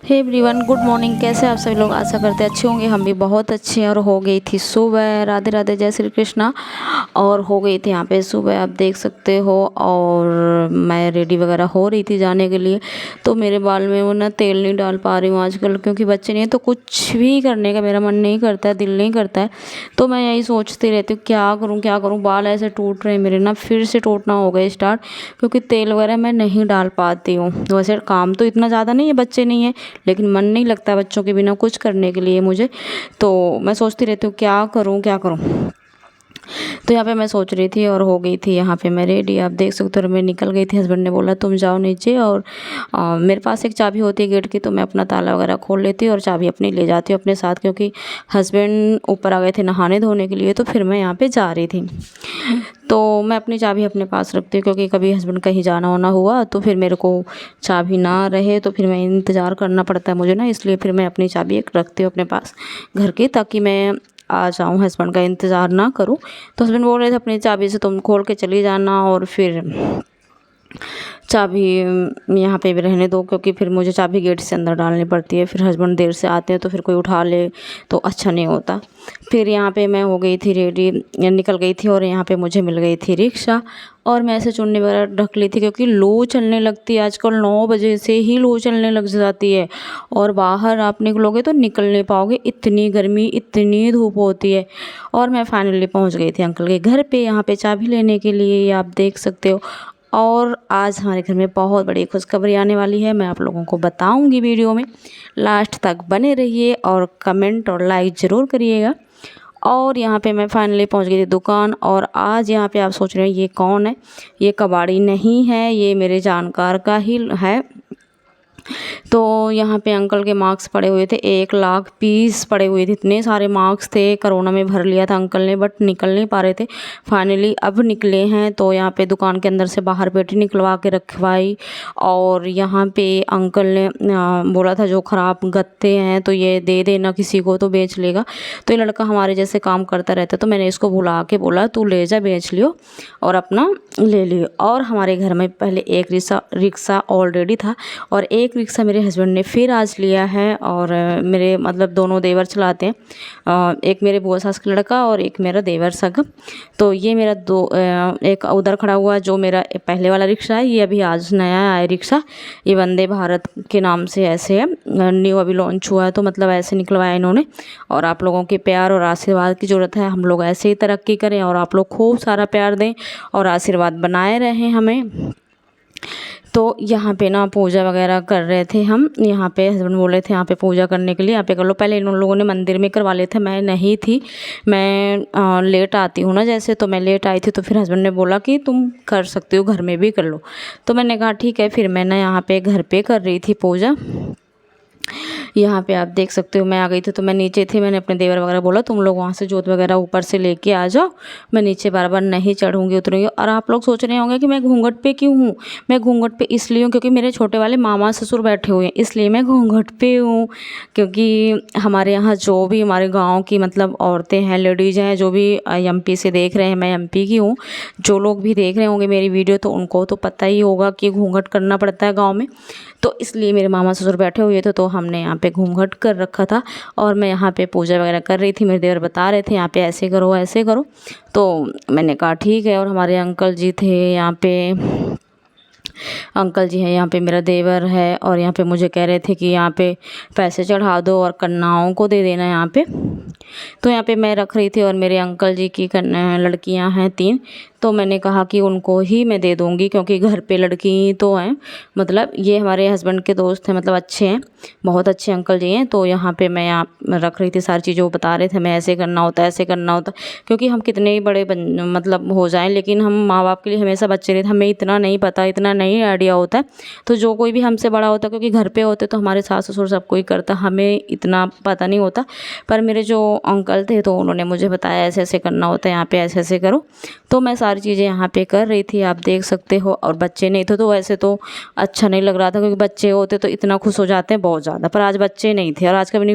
Hey everyone, good morning. कैसे आप सभी लोग? आशा करते अच्छे होंगे। हम भी बहुत अच्छे हैं। और हो गई थी सुबह। राधे राधे, जय श्री कृष्णा। और हो गई थी यहाँ पे सुबह, आप देख सकते हो। और मैं रेडी वगैरह हो रही थी जाने के लिए। तो मेरे बाल में वो ना तेल नहीं डाल पा रही हूँ आजकल, क्योंकि बच्चे नहीं है तो कुछ भी करने का मेरा मन नहीं करता है, दिल नहीं करता है। तो मैं यही सोचती रहती हूँ क्या करूँ क्या करूँ। बाल ऐसे टूट रहे हैं मेरे ना, फिर से टूटना हो गए स्टार्ट, क्योंकि तेल वगैरह मैं नहीं डाल पाती हूँ। वैसे काम तो इतना ज़्यादा नहीं है, बच्चे नहीं है, लेकिन मन नहीं लगता बच्चों के बिना कुछ करने के लिए मुझे। तो मैं सोचती रहती हूँ क्या करूँ क्या करूँ। तो यहाँ पे मैं सोच रही थी और हो गई थी यहाँ पे मैं रेडी, आप देख सकते हो। मैं निकल गई थी, हस्बैंड ने बोला तुम जाओ नीचे। और मेरे पास एक चाबी होती है गेट की, तो मैं अपना ताला वगैरह खोल लेती और चाबी अपनी ले जाती हूँ अपने साथ, क्योंकि हस्बैंड ऊपर आ गए थे नहाने धोने के लिए। तो फिर मैं यहाँ पे जा रही थी, तो मैं अपनी चाबी अपने पास रखती हूँ, क्योंकि कभी हस्बैंड कहीं जाना होना हुआ तो फिर मेरे को चाबी ना रहे तो फिर मैं इंतज़ार करना पड़ता है मुझे ना, इसलिए फिर मैं अपनी चाबी एक रखती हूँ अपने पास घर की, ताकि मैं आ जाऊँ, हस्बैंड का इंतज़ार ना करूँ। तो हस्बैंड बोल रहे थे अपनी चाबी से तुम खोल के चली जाना, और फिर चाबी यहाँ पे भी रहने दो, क्योंकि फिर मुझे चाबी गेट से अंदर डालनी पड़ती है। फिर हस्बैंड देर से आते हैं तो फिर कोई उठा ले तो अच्छा नहीं होता। फिर यहाँ पे मैं हो गई थी रेडी, निकल गई थी, और यहाँ पे मुझे मिल गई थी रिक्शा। और मैं ऐसे चुन्नी वगैरह ढक ली थी, क्योंकि लू चलने लगती है आजकल, 9 बजे से ही लू चलने लग जाती है। और बाहर आप निकलोगे तो निकल नहीं पाओगे, इतनी गर्मी इतनी धूप होती है। और मैं फाइनली पहुँच गई थी अंकल के घर पे, यहाँ पे चाबी लेने के लिए, ये आप देख सकते हो। और आज हमारे घर में बहुत बड़ी खुशखबरी आने वाली है, मैं आप लोगों को बताऊंगी वीडियो में। लास्ट तक बने रहिए और कमेंट और लाइक ज़रूर करिएगा। और यहाँ पे मैं फाइनली पहुँच गई थी दुकान। और आज यहाँ पे आप सोच रहे हैं ये कौन है? ये कबाड़ी नहीं है, ये मेरे जानकार का ही है। तो यहाँ पे अंकल के मार्क्स पड़े हुए थे, 1 लाख पीस पड़े हुए थे, इतने सारे मार्क्स थे। कोरोना में भर लिया था अंकल ने, बट निकल नहीं पा रहे थे। फाइनली अब निकले हैं, तो यहाँ पे दुकान के अंदर से बाहर पेटी निकलवा के रखवाई। और यहाँ पे अंकल ने बोला था जो ख़राब गत्ते हैं तो ये दे देना किसी को तो बेच लेगा। तो ये लड़का हमारे जैसे काम करता रहता, तो मैंने इसको बुला के बोला तू ले जा, बेच लियो और अपना ले लियो। और हमारे घर में पहले एक रिक्शा ऑलरेडी था, और एक रिक्शा मेरे हस्बैंड ने फिर आज लिया है। और मेरे मतलब दोनों देवर चलाते हैं, एक मेरे बुआ सास का लड़का और एक मेरा देवर सगा। तो ये मेरा एक उधर खड़ा हुआ जो मेरा पहले वाला रिक्शा है, ये अभी आज नया आया रिक्शा। ये वंदे भारत के नाम से ऐसे है, न्यू अभी लॉन्च हुआ है, तो मतलब ऐसे निकलवाया इन्होंने। और आप लोगों के प्यार और आशीर्वाद की ज़रूरत है, हम लोग ऐसे ही तरक्की करें और आप लोग खूब सारा प्यार दें और आशीर्वाद बनाए रहें हमें। तो यहाँ पे ना पूजा वगैरह कर रहे थे हम, यहाँ पे हस्बैंड बोले थे यहाँ पे पूजा करने के लिए, यहाँ पे कर लो। पहले इन लोगों ने मंदिर में करवा लिए थे, मैं नहीं थी, मैं लेट आती हूँ ना जैसे, तो मैं लेट आई थी। तो फिर हस्बैंड ने बोला कि तुम कर सकती हो घर में भी कर लो। तो मैंने कहा ठीक है। फिर मैं ना यहाँ पे घर पे कर रही थी पूजा। यहाँ पे आप देख सकते हो मैं आ गई थी, तो मैं नीचे थी। मैंने अपने देवर वगैरह बोला तुम लोग वहाँ से जोत वगैरह ऊपर से लेके आ जाओ, मैं नीचे बार बार नहीं चढ़ूँगी उतरूँगी। और आप लोग सोच रहे होंगे कि मैं घूंघट पे क्यों हूँ? मैं घूंघट पे इसलिए हूँ क्योंकि मेरे छोटे वाले मामा ससुर बैठे हुए हैं, इसलिए मैं घूंघट पे हूँ। क्योंकि हमारे यहाँ जो भी हमारे गाँव की मतलब औरतें हैं, लेडीज़ हैं, जो भी MP से देख रहे हैं, मैं MP की हूँ, जो लोग भी देख रहे होंगे मेरी वीडियो तो उनको तो पता ही होगा कि घूंघट करना पड़ता है गाँव में। तो इसलिए मेरे मामा ससुर बैठे हुए थे, तो हमने यहाँ पे घूंघट कर रखा था। और मैं यहाँ पे पूजा वगैरह कर रही थी, मेरे देवर बता रहे थे यहाँ पे ऐसे करो ऐसे करो। तो मैंने कहा ठीक है। और हमारे अंकल जी थे यहाँ पे, अंकल जी हैं यहाँ पे, मेरा देवर है। और यहाँ पे मुझे कह रहे थे कि यहाँ पे पैसे चढ़ा दो और कन्नाओं को दे देना यहाँ पे। तो यहाँ पे मैं रख रही थी, और मेरे अंकल जी की लड़कियाँ हैं 3, तो मैंने कहा कि उनको ही मैं दे दूँगी, क्योंकि घर पे लड़की तो हैं, मतलब ये हमारे हस्बैंड के दोस्त हैं, मतलब अच्छे हैं, बहुत अच्छे अंकल जी हैं। तो यहाँ पे मैं रख रही थी सारी चीज़ें, वो बता रहे थे मैं ऐसे करना होता है ऐसे करना होता है। क्योंकि हम कितने ही बड़े मतलब हो जाएं, लेकिन हम माँ बाप के लिए हमेशा बच्चे रहते, हमें इतना नहीं पता, इतना नहीं आइडिया होता है। तो जो कोई भी हमसे बड़ा होता है, क्योंकि घर पे होते तो हमारे सास ससुर सब कोई करता, हमें इतना पता नहीं होता। पर मेरे जो अंकल थे तो उन्होंने मुझे बताया ऐसे ऐसे करना होता है, यहाँ पे ऐसे ऐसे करो। तो मैं सारी चीज़ें यहाँ पे कर रही थी, आप देख सकते हो। और बच्चे नहीं थे तो वैसे तो अच्छा नहीं लग रहा था, क्योंकि बच्चे होते तो इतना खुश हो जाते हैं बहुत ज़्यादा, पर आज बच्चे नहीं थे और आज का भी नहीं।